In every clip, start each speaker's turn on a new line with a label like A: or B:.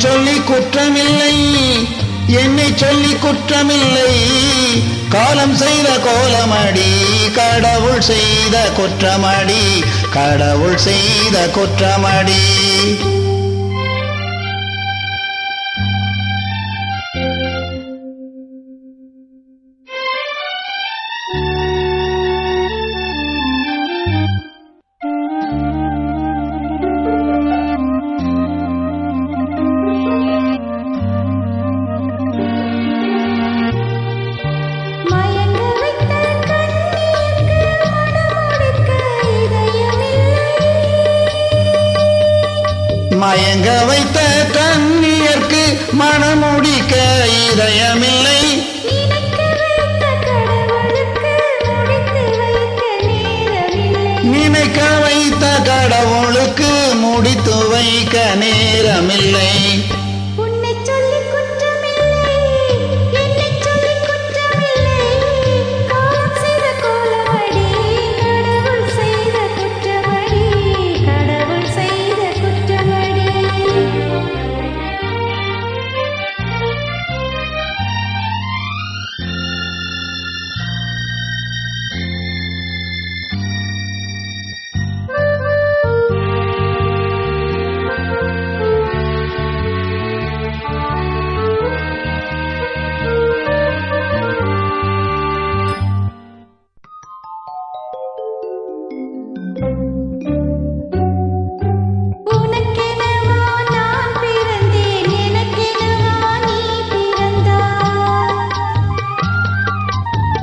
A: சொல்லி குற்றமில்லை, என்னை சொல்லி குற்றமில்லை. காலம் செய்த கோலமடி, கடவுள் செய்த குற்றமடி, கடவுள் செய்த குற்றமடி. மயங்க வைத்த கண்ணியர்க்கு மனமுடிக்க இதயமில்லை. நினைக்க வைத்த கடவுளுக்கு முடித்து வைக்க நேரமில்லை.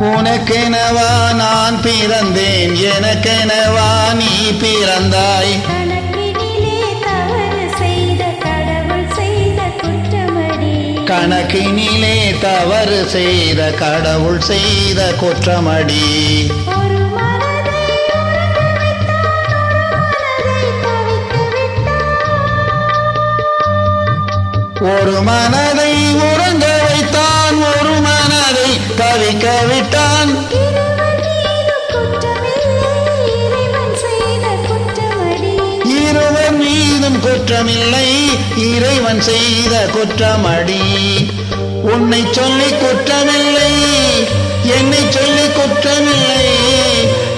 A: உனக்கெனவா நான் பிறந்தேன், எனக்கெனவா நீ பிறந்தாய். கணக்கினிலே தவறு செய்த கடவுள் செய்த குற்றமடி. ஒரு மனதை உறங்க வைத்தான், ஒரு மனதை தவிக்க விட்டான். இருவர் மீதும் குற்றமில்லை, இறைவன் செய்த குற்றமடி. உன்னை சொல்லி குற்றமில்லை, என்னை சொல்லி குற்றமில்லை.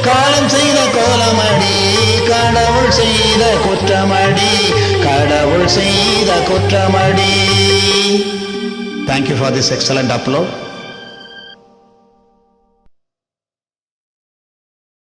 A: காலம் செய்த கோலமடி, கடவுள் செய்த குற்றமடி, கடவுள் செய்த குற்றமடி. Thank you for this excellent upload.